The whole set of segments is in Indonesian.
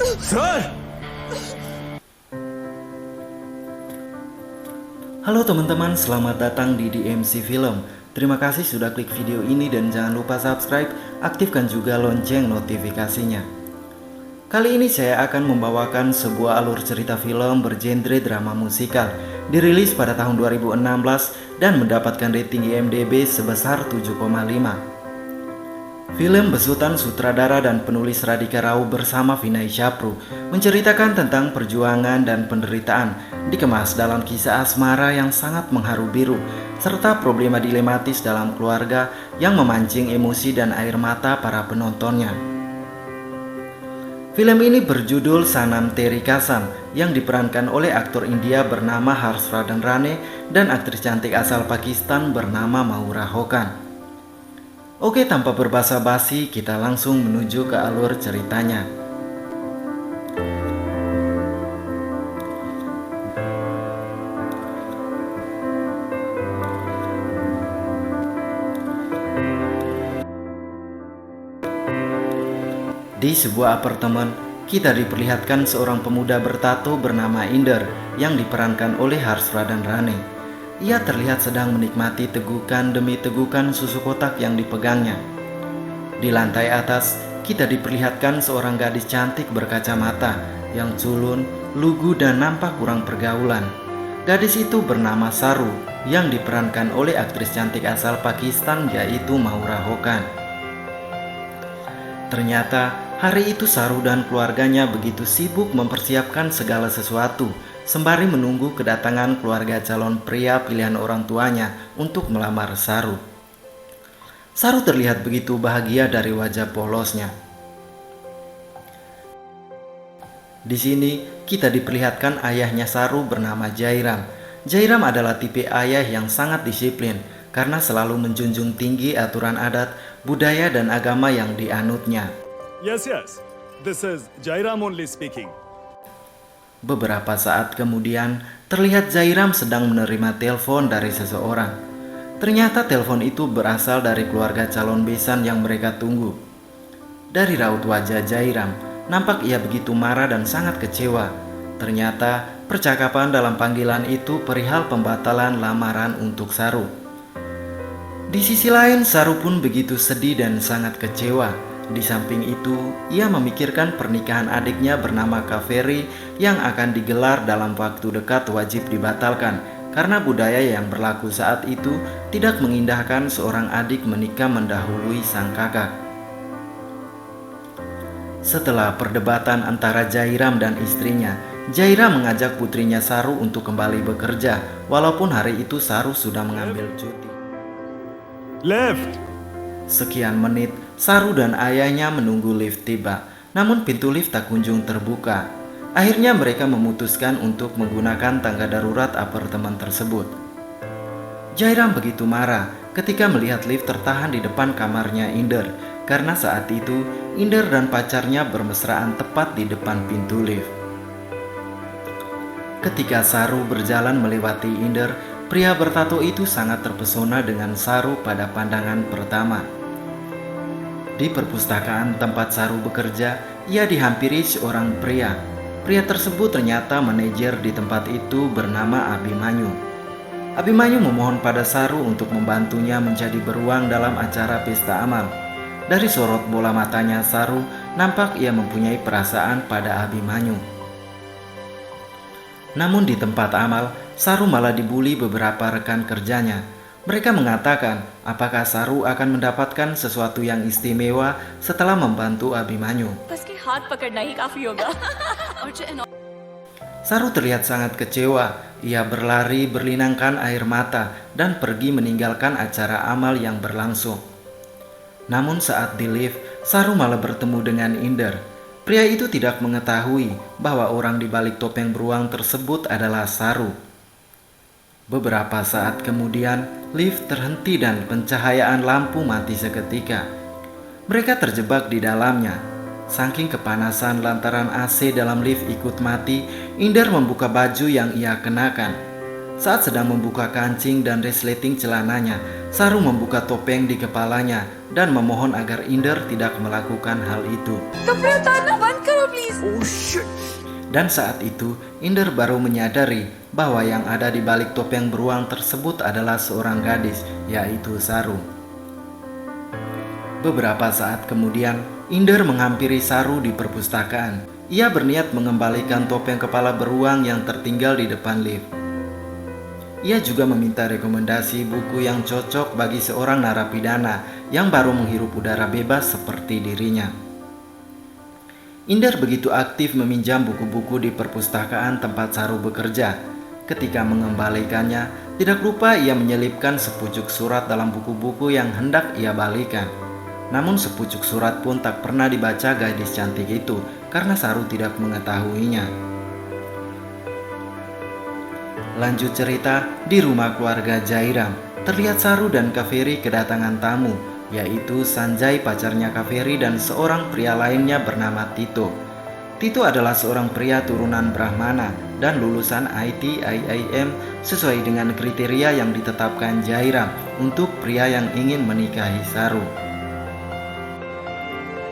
Sir! Halo teman-teman, selamat datang di DMC Film. Terima kasih sudah klik video ini dan jangan lupa subscribe, aktifkan juga lonceng notifikasinya. Kali ini saya akan membawakan sebuah alur cerita film bergenre drama musikal, dirilis pada tahun 2016 dan mendapatkan rating IMDb sebesar 7,5. Film besutan sutradara dan penulis Radhika Rao bersama Vinay Chapru menceritakan tentang perjuangan dan penderitaan, dikemas dalam kisah asmara yang sangat mengharu biru, serta problema dilematis dalam keluarga yang memancing emosi dan air mata para penontonnya. Film ini berjudul Sanam Teri Kasam yang diperankan oleh aktor India bernama Harsvardhan Rane dan aktris cantik asal Pakistan bernama Maura Hokan. Oke, tanpa berbasa-basi, kita langsung menuju ke alur ceritanya. Di sebuah apartemen, kita diperlihatkan seorang pemuda bertato bernama Inder yang diperankan oleh Harsvardhan Rane. Ia terlihat sedang menikmati tegukan demi tegukan susu kotak yang dipegangnya. Di lantai atas, kita diperlihatkan seorang gadis cantik berkacamata yang culun, lugu dan nampak kurang pergaulan. Gadis itu bernama Saru yang diperankan oleh aktris cantik asal Pakistan yaitu Maura Hokan. Ternyata hari itu Saru dan keluarganya begitu sibuk mempersiapkan segala sesuatu sembari menunggu kedatangan keluarga calon pria pilihan orang tuanya untuk melamar Saru. Saru terlihat begitu bahagia dari wajah polosnya. Di sini kita diperlihatkan ayahnya Saru bernama Jairam. Jairam adalah tipe ayah yang sangat disiplin karena selalu menjunjung tinggi aturan adat, budaya dan agama yang dianutnya. Yes. This is Jairam only speaking. Beberapa saat kemudian, terlihat Jairam sedang menerima telepon dari seseorang. Ternyata telepon itu berasal dari keluarga calon besan yang mereka tunggu. Dari raut wajah Jairam, nampak ia begitu marah dan sangat kecewa. Ternyata percakapan dalam panggilan itu perihal pembatalan lamaran untuk Saru. Di sisi lain, Saru pun begitu sedih dan sangat kecewa. Di samping itu, ia memikirkan pernikahan adiknya bernama Kaveri yang akan digelar dalam waktu dekat wajib dibatalkan karena budaya yang berlaku saat itu tidak mengindahkan seorang adik menikah mendahului sang kakak. Setelah perdebatan antara Jairam dan istrinya, Jairam mengajak putrinya Saru untuk kembali bekerja walaupun hari itu Saru sudah mengambil cuti. Left! Sekian menit, Saru dan ayahnya menunggu lift tiba, namun pintu lift tak kunjung terbuka. Akhirnya mereka memutuskan untuk menggunakan tangga darurat apartemen tersebut. Jairam begitu marah ketika melihat lift tertahan di depan kamarnya Inder, karena saat itu Inder dan pacarnya bermesraan tepat di depan pintu lift. Ketika Saru berjalan melewati Inder, pria bertato itu sangat terpesona dengan Saru pada pandangan pertama. Di perpustakaan tempat Saru bekerja, ia dihampiri seorang pria. Pria tersebut ternyata manajer di tempat itu bernama Abhimanyu. Abhimanyu memohon pada Saru untuk membantunya menjadi beruang dalam acara pesta amal. Dari sorot bola matanya Saru, nampak ia mempunyai perasaan pada Abhimanyu. Namun di tempat amal, Saru malah dibully beberapa rekan kerjanya. Mereka mengatakan apakah Saru akan mendapatkan sesuatu yang istimewa setelah membantu Abhimanyu. Saru terlihat sangat kecewa. Ia berlari berlinangkan air mata dan pergi meninggalkan acara amal yang berlangsung. Namun saat di lift, Saru malah bertemu dengan Inder. Pria itu tidak mengetahui bahwa orang di balik topeng beruang tersebut adalah Saru. Beberapa saat kemudian, lift terhenti dan pencahayaan lampu mati seketika. Mereka terjebak di dalamnya. Saking kepanasan lantaran AC dalam lift ikut mati, Inder membuka baju yang ia kenakan. Saat sedang membuka kancing dan resleting celananya, Saru membuka topeng di kepalanya dan memohon agar Inder tidak melakukan hal itu. कपड़े उतारना बंद करो please. Dan saat itu, Inder baru menyadari bahwa yang ada di balik topeng beruang tersebut adalah seorang gadis, yaitu Saru. Beberapa saat kemudian, Inder menghampiri Saru di perpustakaan. Ia berniat mengembalikan topeng kepala beruang yang tertinggal di depan lift. Ia juga meminta rekomendasi buku yang cocok bagi seorang narapidana yang baru menghirup udara bebas seperti dirinya. Inder begitu aktif meminjam buku-buku di perpustakaan tempat Saru bekerja. Ketika mengembalikannya, tidak lupa ia menyelipkan sepucuk surat dalam buku-buku yang hendak ia balikan. Namun sepucuk surat pun tak pernah dibaca gadis cantik itu karena Saru tidak mengetahuinya. Lanjut cerita, di rumah keluarga Jairam, terlihat Saru dan Kaveri kedatangan tamu, yaitu Sanjay pacarnya Kaveri dan seorang pria lainnya bernama Tito. Tito adalah seorang pria turunan Brahmana dan lulusan IT IIM sesuai dengan kriteria yang ditetapkan Jairam untuk pria yang ingin menikahi Saru.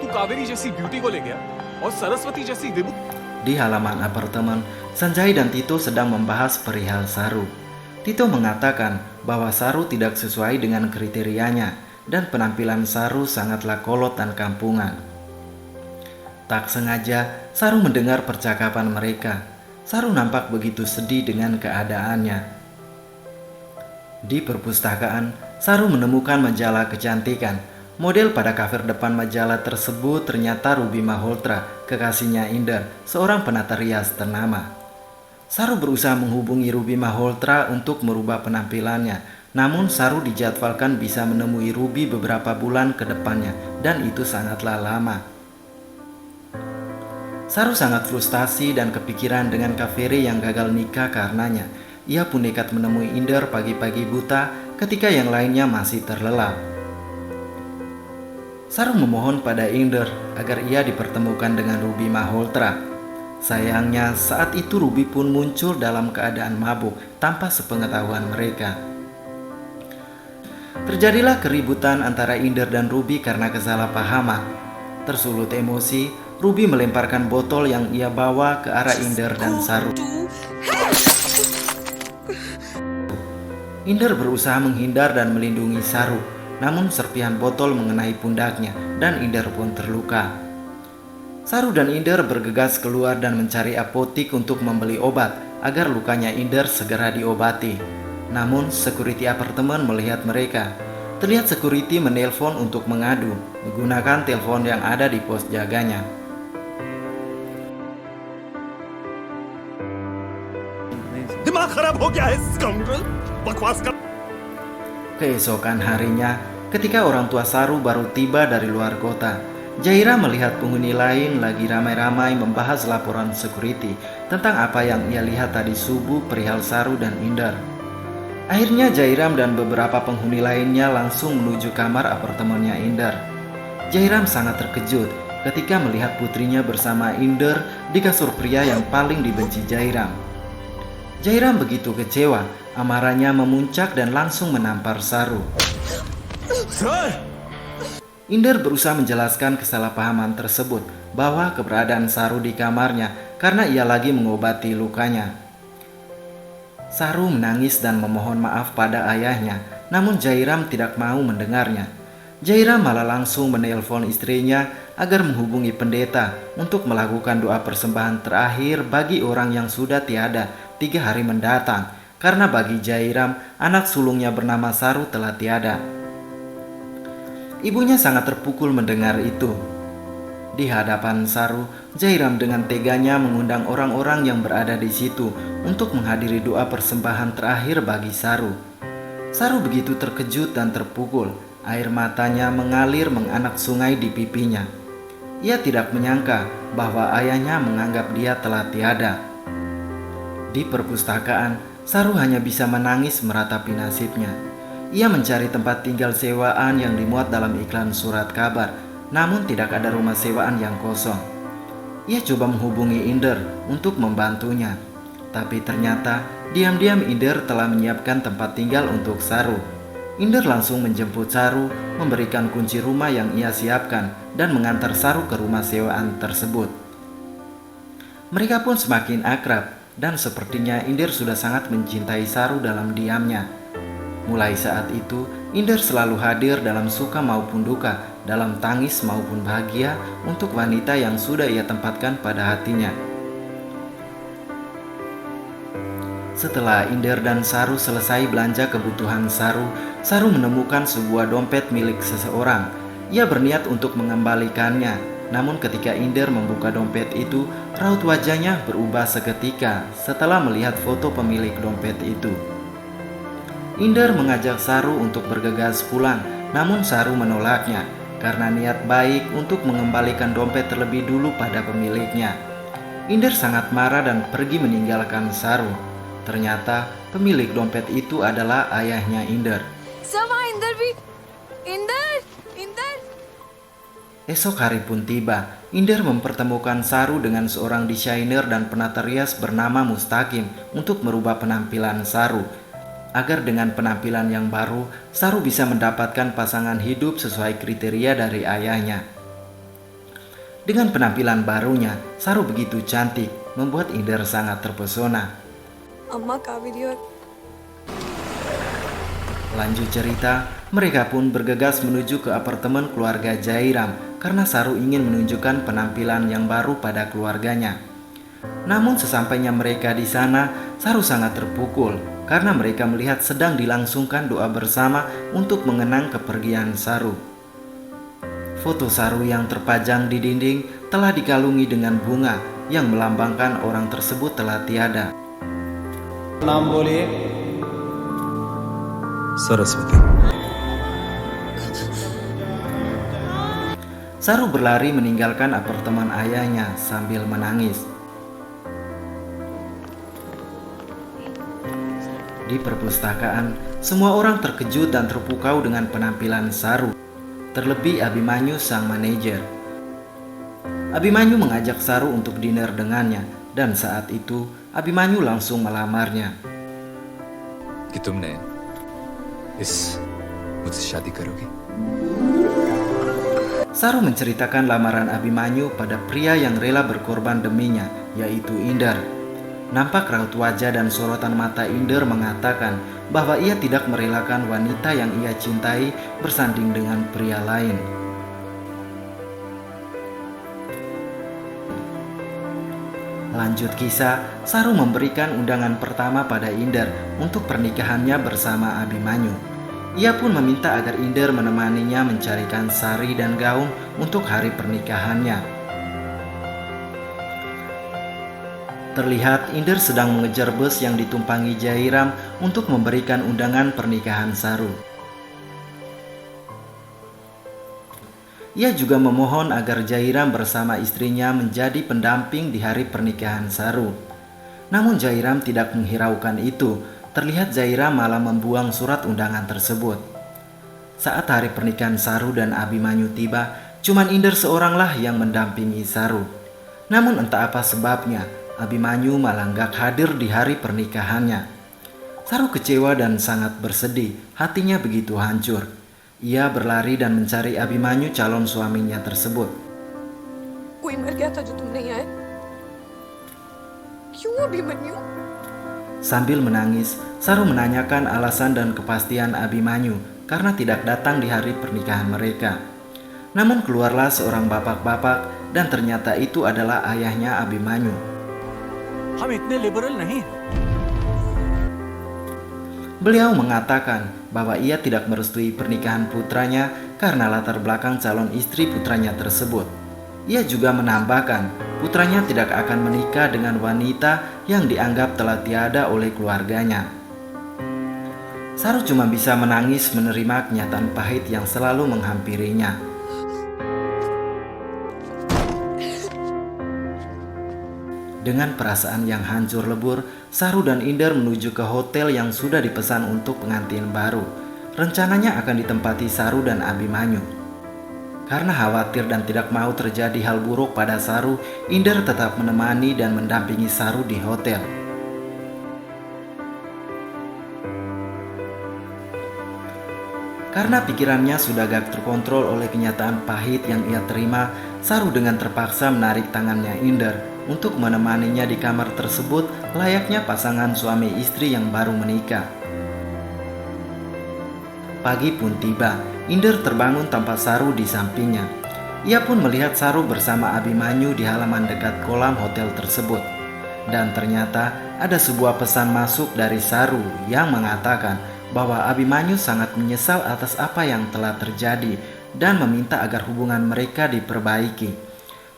तू कावेरी जैसी ब्यूटी को ले गया और सरस्वती जैसी विभु Di halaman apartemen, Sanjay dan Tito sedang membahas perihal Saru. Tito mengatakan bahwa Saru tidak sesuai dengan kriterianya dan penampilan Saru sangatlah kolot dan kampungan. Tak sengaja, Saru mendengar percakapan mereka. Saru nampak begitu sedih dengan keadaannya. Di perpustakaan, Saru menemukan majalah kecantikan. Model pada cover depan majalah tersebut ternyata Ruby Malhotra, kekasihnya Inder, seorang penata rias ternama. Saru berusaha menghubungi Ruby Malhotra untuk merubah penampilannya, namun Saru dijadwalkan bisa menemui Ruby beberapa bulan ke depannya, dan itu sangatlah lama. Saru sangat frustasi dan kepikiran dengan Kaveri yang gagal nikah karenanya. Ia pun nekat menemui Inder pagi-pagi buta ketika yang lainnya masih terlelap. Saru memohon pada Inder agar ia dipertemukan dengan Ruby Malhotra. Sayangnya saat itu Ruby pun muncul dalam keadaan mabuk tanpa sepengetahuan mereka. Terjadilah keributan antara Inder dan Ruby karena kesalahpahaman. Tersulut emosi, Ruby melemparkan botol yang ia bawa ke arah Inder dan Saru. Inder berusaha menghindar dan melindungi Saru, namun serpihan botol mengenai pundaknya dan Inder pun terluka. Saru dan Inder bergegas keluar dan mencari apotik untuk membeli obat agar lukanya Inder segera diobati. Namun security apartemen melihat mereka. Terlihat security menelpon untuk mengadu menggunakan telepon yang ada di pos jaganya. दिमाग खराब हो गया है स्काउंड्रल बकवास कर Keesokan harinya, ketika orang tua Saru baru tiba dari luar kota, Jaira melihat penghuni lain lagi ramai-ramai membahas laporan security tentang apa yang ia lihat tadi subuh perihal Saru dan Inder. Akhirnya Jairam dan beberapa penghuni lainnya langsung menuju kamar apartemennya Inder. Jairam sangat terkejut ketika melihat putrinya bersama Inder di kasur pria yang paling dibenci Jairam. Jairam begitu kecewa, amarahnya memuncak dan langsung menampar Saru. Inder berusaha menjelaskan kesalahpahaman tersebut bahwa keberadaan Saru di kamarnya karena ia lagi mengobati lukanya. Saru menangis dan memohon maaf pada ayahnya, namun Jairam tidak mau mendengarnya. Jairam malah langsung menelpon istrinya agar menghubungi pendeta untuk melakukan doa persembahan terakhir bagi orang yang sudah tiada 3 hari mendatang, karena bagi Jairam anak sulungnya bernama Saru telah tiada. Ibunya sangat terpukul mendengar itu. Di hadapan Saru, Jairam dengan teganya mengundang orang-orang yang berada di situ untuk menghadiri doa persembahan terakhir bagi Saru. Saru begitu terkejut dan terpukul, air matanya mengalir menganak sungai di pipinya. Ia tidak menyangka bahwa ayahnya menganggap dia telah tiada. Di perpustakaan, Saru hanya bisa menangis meratapi nasibnya. Ia mencari tempat tinggal sewaan yang dimuat dalam iklan surat kabar, namun tidak ada rumah sewaan yang kosong. Ia coba menghubungi Inder untuk membantunya. Tapi ternyata diam-diam Inder telah menyiapkan tempat tinggal untuk Saru. Inder langsung menjemput Saru, memberikan kunci rumah yang ia siapkan, dan mengantar Saru ke rumah sewaan tersebut. Mereka pun semakin akrab, dan sepertinya Inder sudah sangat mencintai Saru dalam diamnya. Mulai saat itu, Inder selalu hadir dalam suka maupun duka, dalam tangis maupun bahagia untuk wanita yang sudah ia tempatkan pada hatinya. Setelah Inder dan Saru selesai belanja kebutuhan Saru, Saru menemukan sebuah dompet milik seseorang. Ia berniat untuk mengembalikannya, namun ketika Inder membuka dompet itu, raut wajahnya berubah seketika setelah melihat foto pemilik dompet itu. Inder mengajak Saru untuk bergegas pulang, namun Saru menolaknya karena niat baik untuk mengembalikan dompet terlebih dulu pada pemiliknya. Inder sangat marah dan pergi meninggalkan Saru. Ternyata pemilik dompet itu adalah ayahnya Inder. Sama Inder bhi. Inder. Esok hari pun tiba. Inder mempertemukan Saru dengan seorang desainer dan penata rias bernama Mustaqim untuk merubah penampilan Saru, agar dengan penampilan yang baru, Saru bisa mendapatkan pasangan hidup sesuai kriteria dari ayahnya. Dengan penampilan barunya, Saru begitu cantik, membuat Inder sangat terpesona. Amma Kaveri. Lanjut cerita, mereka pun bergegas menuju ke apartemen keluarga Jairam karena Saru ingin menunjukkan penampilan yang baru pada keluarganya. Namun sesampainya mereka di sana, Saru sangat terpukul karena mereka melihat sedang dilangsungkan doa bersama untuk mengenang kepergian Saru. Foto Saru yang terpajang di dinding telah dikalungi dengan bunga yang melambangkan orang tersebut telah tiada. नाम बोलिए। Saraswati. Saru berlari meninggalkan apartemen ayahnya sambil menangis. Di perpustakaan, semua orang terkejut dan terpukau dengan penampilan Saru, terlebih Abimanyu sang manajer. Abimanyu mengajak Saru untuk dinner dengannya, dan saat itu Abimanyu langsung melamarnya. कि तुमने इस मुझसे शादी करोगी? Saru menceritakan lamaran Abimanyu pada pria yang rela berkorban deminya, yaitu Inder. Nampak raut wajah dan sorotan mata Inder mengatakan bahwa ia tidak merelakan wanita yang ia cintai bersanding dengan pria lain. Lanjut kisah, Saru memberikan undangan pertama pada Inder untuk pernikahannya bersama Abimanyu. Ia pun meminta agar Inder menemaninya mencarikan sari dan gaun untuk hari pernikahannya. Terlihat Inder sedang mengejar bus yang ditumpangi Jairam untuk memberikan undangan pernikahan Saru. Ia juga memohon agar Jairam bersama istrinya menjadi pendamping di hari pernikahan Saru. Namun Jairam tidak menghiraukan itu. Terlihat Jairam malah membuang surat undangan tersebut. Saat hari pernikahan Saru dan Abimanyu tiba, cuman Inder seoranglah yang mendampingi Saru. Namun entah apa sebabnya, Abimanyu malah nggak hadir di hari pernikahannya. Saru kecewa dan sangat bersedih, hatinya begitu hancur. Ia berlari dan mencari Abimanyu calon suaminya tersebut. कोई मर गया था जो तुम नहीं आए? क्यों Abhimanyu? Sambil menangis, Saru menanyakan alasan dan kepastian Abimanyu karena tidak datang di hari pernikahan mereka. Namun keluarlah seorang bapak-bapak dan ternyata itu adalah ayahnya Abimanyu. हम इतने लिबरल नहीं। Beliau mengatakan bahwa ia tidak merestui pernikahan putranya karena latar belakang calon istri putranya tersebut. Ia juga menambahkan putranya tidak akan menikah dengan wanita yang dianggap telah tiada oleh keluarganya. Saru cuma bisa menangis menerima kenyataan pahit yang selalu menghampirinya. Dengan perasaan yang hancur lebur, Saru dan Inder menuju ke hotel yang sudah dipesan untuk pengantin baru. Rencananya akan ditempati Saru dan Abimanyu. Karena khawatir dan tidak mau terjadi hal buruk pada Saru, Inder tetap menemani dan mendampingi Saru di hotel. Karena pikirannya sudah gak terkontrol oleh kenyataan pahit yang ia terima, Saru dengan terpaksa menarik tangannya Inder untuk menemaninya di kamar tersebut layaknya pasangan suami istri yang baru menikah. Pagi pun tiba, Inder terbangun tanpa Saru di sampingnya. Ia pun melihat Saru bersama Abimanyu di halaman dekat kolam hotel tersebut. Dan ternyata ada sebuah pesan masuk dari Saru yang mengatakan bahwa Abimanyu sangat menyesal atas apa yang telah terjadi dan meminta agar hubungan mereka diperbaiki.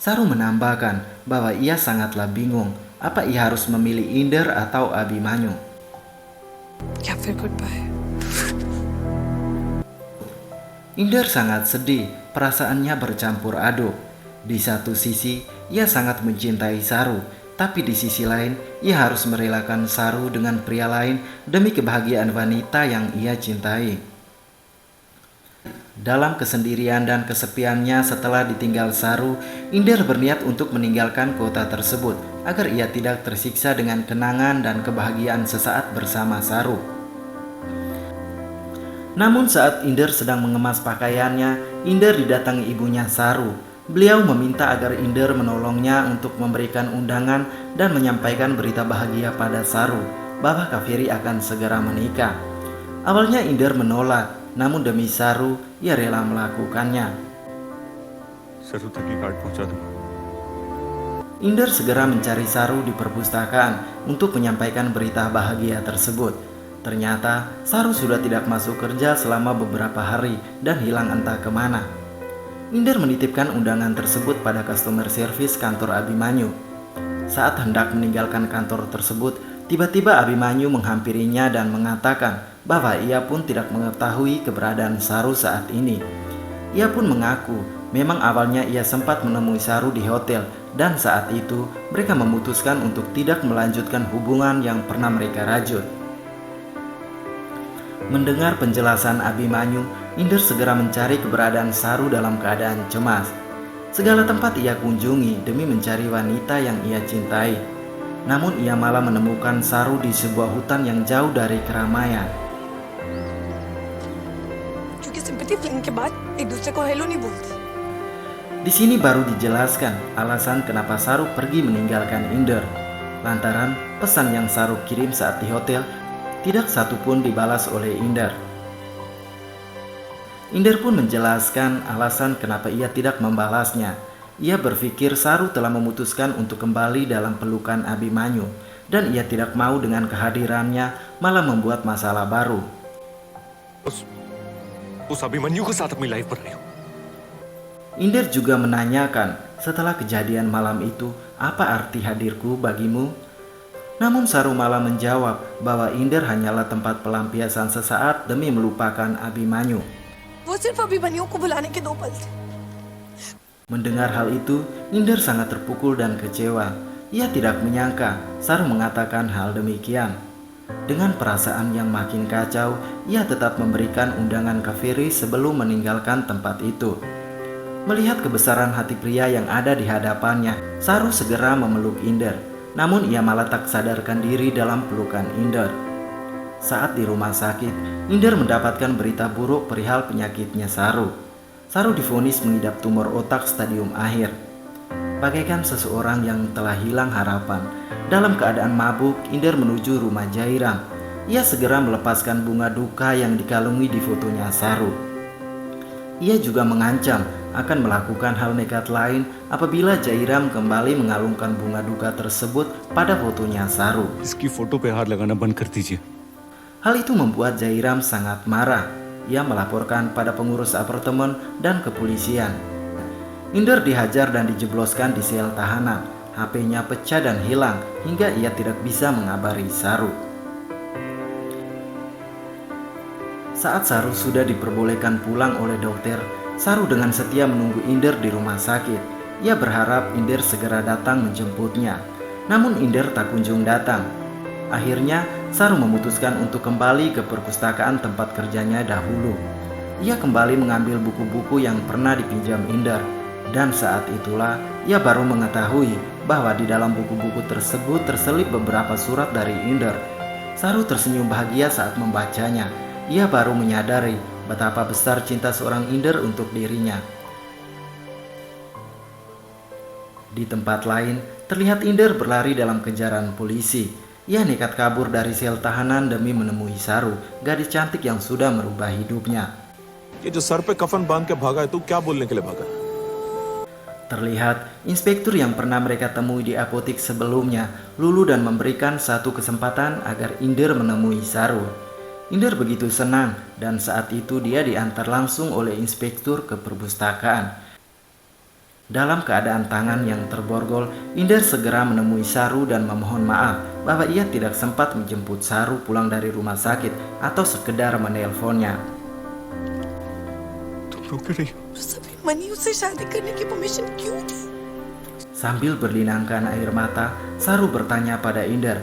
Saru menambahkan bahwa ia sangatlah bingung apa ia harus memilih Inder atau Abimanyu. या फिर goodbye. Inder sangat sedih, perasaannya bercampur aduk. Di satu sisi, ia sangat mencintai Saru, tapi di sisi lain, ia harus merelakan Saru dengan pria lain demi kebahagiaan wanita yang ia cintai. Dalam kesendirian dan kesepiannya setelah ditinggal Saru, Inder berniat untuk meninggalkan kota tersebut agar ia tidak tersiksa dengan kenangan dan kebahagiaan sesaat bersama Saru. Namun saat Inder sedang mengemas pakaiannya, Inder didatangi ibunya Saru. Beliau meminta agar Inder menolongnya untuk memberikan undangan dan menyampaikan berita bahagia pada Saru bahwa Kaveri akan segera menikah. Awalnya Inder menolak, namun demi Saru, ia rela melakukannya. जरूर तक कार्ड पहुंचा दूंगा। Inder segera mencari Saru di perpustakaan untuk menyampaikan berita bahagia tersebut. Ternyata Saru sudah tidak masuk kerja selama beberapa hari dan hilang entah kemana. Inder menitipkan undangan tersebut pada customer service kantor Abimanyu. Saat hendak meninggalkan kantor tersebut, tiba-tiba Abimanyu menghampirinya dan mengatakan bahwa ia pun tidak mengetahui keberadaan Saru saat ini. Ia pun mengaku memang awalnya ia sempat menemui Saru di hotel dan saat itu mereka memutuskan untuk tidak melanjutkan hubungan yang pernah mereka rajut. Mendengar penjelasan Abimanyu, Inder segera mencari keberadaan Saru dalam keadaan cemas. Segala tempat ia kunjungi demi mencari wanita yang ia cintai. Namun ia malah menemukan Saru di sebuah hutan yang jauh dari keramaian. क्योंकि sympathy film के बाद एक दूसरे को हेलो नहीं बोलते. Di sini baru dijelaskan alasan kenapa Saru pergi meninggalkan Inder. Lantaran pesan yang Saru kirim saat di hotel tidak satu pun dibalas oleh Inder. Inder pun menjelaskan alasan kenapa ia tidak membalasnya. Ia berpikir Saru telah memutuskan untuk kembali dalam pelukan Abimanyu dan ia tidak mau dengan kehadirannya malah membuat masalah baru. उस अभिमन्यु के साथ अपनी लाइफ पर रही हूँ। Inder juga menanyakan setelah kejadian malam itu apa arti hadirku bagimu? Namun Saru malah menjawab bahwa Inder hanyalah tempat pelampiasan sesaat demi melupakan Abimanyu. वो सिर्फ अभिमन्यु को बुलाने के 2 पल थे. Mendengar hal itu, Inder sangat terpukul dan kecewa. Ia tidak menyangka Saru mengatakan hal demikian. Dengan perasaan yang makin kacau, ia tetap memberikan undangan Kaveri sebelum meninggalkan tempat itu. Melihat kebesaran hati pria yang ada di hadapannya, Saru segera memeluk Inder. Namun ia malah tak sadarkan diri dalam pelukan Inder. Saat di rumah sakit, Inder mendapatkan berita buruk perihal penyakitnya Saru. Saru divonis mengidap tumor otak stadium akhir. Bagaikan seseorang yang telah hilang harapan, dalam keadaan mabuk, Inder menuju rumah Jairam. Ia segera melepaskan bunga duka yang dikalungi di fotonya Saru. Ia juga mengancam akan melakukan hal nekat lain apabila Jairam kembali mengalungkan bunga duka tersebut pada fotonya Saru. इसकी फोटो पे हार लगाना बंद कर दीजिए। Hal itu membuat Jairam sangat marah. Ia melaporkan pada pengurus apartemen dan kepolisian. Inder dihajar dan dijebloskan di sel tahanan. HP-nya pecah dan hilang hingga ia tidak bisa mengabari Saru. Saat Saru sudah diperbolehkan pulang oleh dokter, Saru dengan setia menunggu Inder di rumah sakit. Ia berharap Inder segera datang menjemputnya. Namun Inder tak kunjung datang. Akhirnya Saru memutuskan untuk kembali ke perpustakaan tempat kerjanya dahulu. Ia kembali mengambil buku-buku yang pernah dipinjam Inder. Dan saat itulah ia baru mengetahui bahwa di dalam buku-buku tersebut terselip beberapa surat dari Inder. Saru tersenyum bahagia saat membacanya. Ia baru menyadari betapa besar cinta seorang Inder untuk dirinya. Di tempat lain, terlihat Inder berlari dalam kejaran polisi. Ia nekat kabur dari sel tahanan demi menemui Saru, gadis cantik yang sudah merubah hidupnya. ये जो सर पे कफन बांध के भागा है तू क्या बोलने के लिए भागा? Terlihat inspektur yang pernah mereka temui di apotik sebelumnya luluh dan memberikan satu kesempatan agar Inder menemui Saru. Inder begitu senang dan saat itu dia diantar langsung oleh inspektur ke perpustakaan. Dalam keadaan tangan yang terborgol, Inder segera menemui Saru dan memohon maaf bahwa ia tidak sempat menjemput Saru pulang dari rumah sakit atau sekedar menelponnya. सभी मनी उसे शादी करने की परमिशन क्यों दी? Sambil berlinangkan air mata, Saru bertanya pada Inder,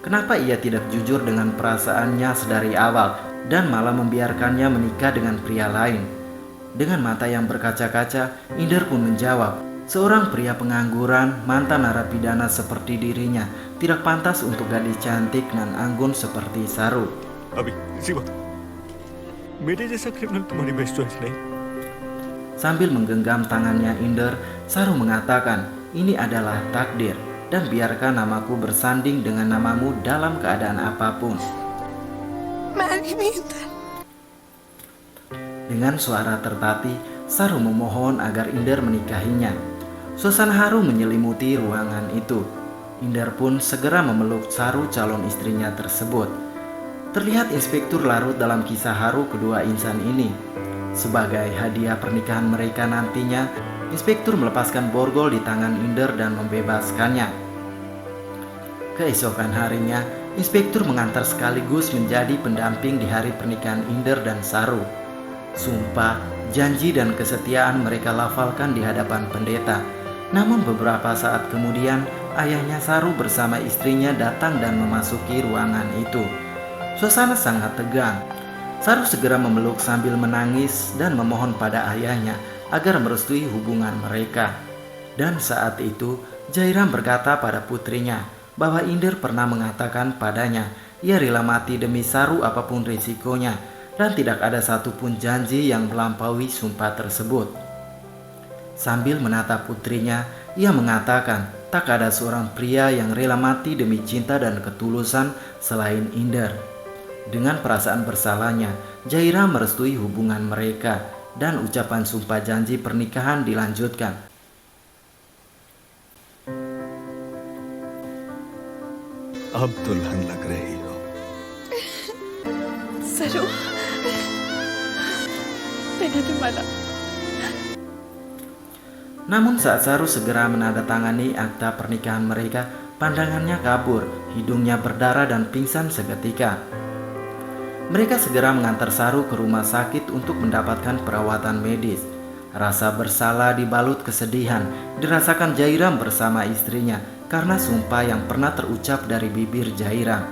kenapa ia tidak jujur dengan perasaannya sedari awal dan malah membiarkannya menikah dengan pria lain. Dengan mata yang berkaca-kaca, Inder pun menjawab, seorang pria pengangguran, mantan narapidana seperti dirinya tidak pantas untuk gadis cantik dan anggun seperti Saru. अभी इसी वक्त मेरे जैसा क्रिमिनल तुम्हारी best choice नहीं. Sambil menggenggam tangannya Inder, Saru mengatakan, ini adalah takdir dan biarkan namaku bersanding dengan namamu dalam keadaan apapun. Marry me, Inder. Dengan suara tertatih, Saru memohon agar Inder menikahinya. Suasana haru menyelimuti ruangan itu. Inder pun segera memeluk Saru calon istrinya tersebut. Terlihat inspektur larut dalam kisah haru kedua insan ini. Sebagai hadiah pernikahan mereka nantinya, inspektur melepaskan borgol di tangan Inder dan membebaskannya. Keesokan harinya, inspektur mengantar sekaligus menjadi pendamping di hari pernikahan Inder dan Saru. Sumpah, janji dan kesetiaan mereka lafalkan di hadapan pendeta. Namun beberapa saat kemudian, ayahnya Saru bersama istrinya datang dan memasuki ruangan itu. Suasana sangat tegang. Saru segera memeluk sambil menangis dan memohon pada ayahnya agar merestui hubungan mereka. Dan saat itu, Jairam berkata pada putrinya bahwa Inder pernah mengatakan padanya ia rela mati demi Saru apapun risikonya dan tidak ada satupun janji yang melampaui sumpah tersebut. Sambil menatap putrinya, ia mengatakan tak ada seorang pria yang rela mati demi cinta dan ketulusan selain Inder. Dengan perasaan bersalahnya, Jaira merestui hubungan mereka dan ucapan sumpah janji pernikahan dilanjutkan. अब दुल्हन लग रही हो. सरू, त्यांना तुम्हाला. Namun saat Saru segera menandatangani akta pernikahan mereka, pandangannya kabur, hidungnya berdarah dan pingsan seketika. Mereka segera mengantar Saru ke rumah sakit untuk mendapatkan perawatan medis. Rasa bersalah dibalut kesedihan dirasakan Jairam bersama istrinya karena sumpah yang pernah terucap dari bibir Jairam.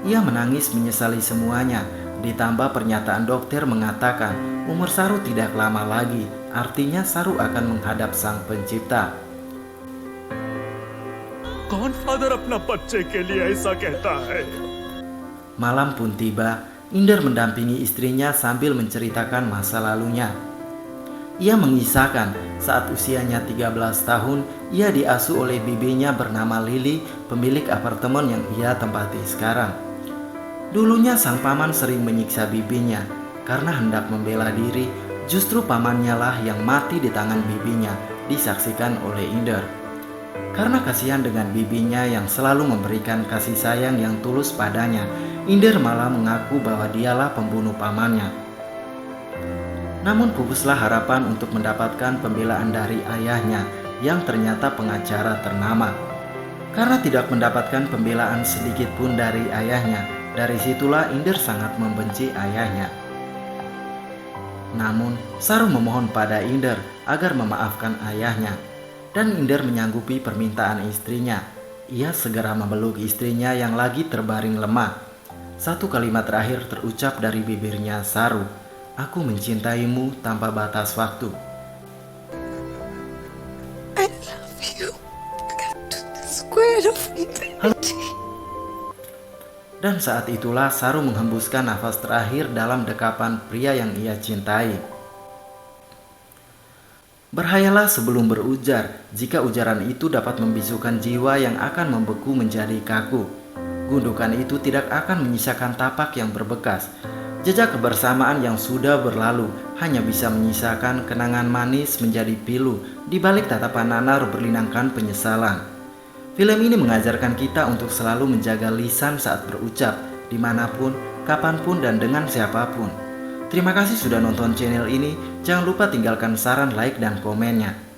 Ia menangis menyesali semuanya, ditambah pernyataan dokter mengatakan umur Saru tidak lama lagi, artinya Saru akan menghadap Sang Pencipta. कौन फादर अपना बच्चे के लिए ऐसा कहता है? Malam pun tiba, Inder mendampingi istrinya sambil menceritakan masa lalunya. Ia mengisahkan saat usianya 13 tahun, ia diasuh oleh bibinya bernama Lily, pemilik apartemen yang ia tempati sekarang. Dulunya sang paman sering menyiksa bibinya. Karena hendak membela diri, justru pamannya lah yang mati di tangan bibinya, disaksikan oleh Inder. Karena kasihan dengan bibinya yang selalu memberikan kasih sayang yang tulus padanya, Inder malah mengaku bahwa dialah pembunuh pamannya. Namun pupuslah harapan untuk mendapatkan pembelaan dari ayahnya yang ternyata pengacara ternama. Karena tidak mendapatkan pembelaan sedikit pun dari ayahnya, dari situlah Inder sangat membenci ayahnya. Namun Saru memohon pada Inder agar memaafkan ayahnya. Dan Inder menyanggupi permintaan istrinya. Ia segera memeluk istrinya yang lagi terbaring lemah. Satu kalimat terakhir terucap dari bibirnya Saru, "Aku mencintaimu tanpa batas waktu." I love you. To the square of eternity. Dan saat itulah Saru menghembuskan nafas terakhir dalam dekapan pria yang ia cintai. Berhayalah sebelum berujar, jika ujaran itu dapat membisukan jiwa yang akan membeku menjadi kaku. Gundukan itu tidak akan menyisakan tapak yang berbekas. Jejak kebersamaan yang sudah berlalu hanya bisa menyisakan kenangan manis menjadi pilu di balik tatapan nanar berlinangkan penyesalan. Film ini mengajarkan kita untuk selalu menjaga lisan saat berucap, dimanapun, kapanpun, dan dengan siapapun. Terima kasih sudah nonton channel ini. Jangan lupa tinggalkan saran, like, dan komennya.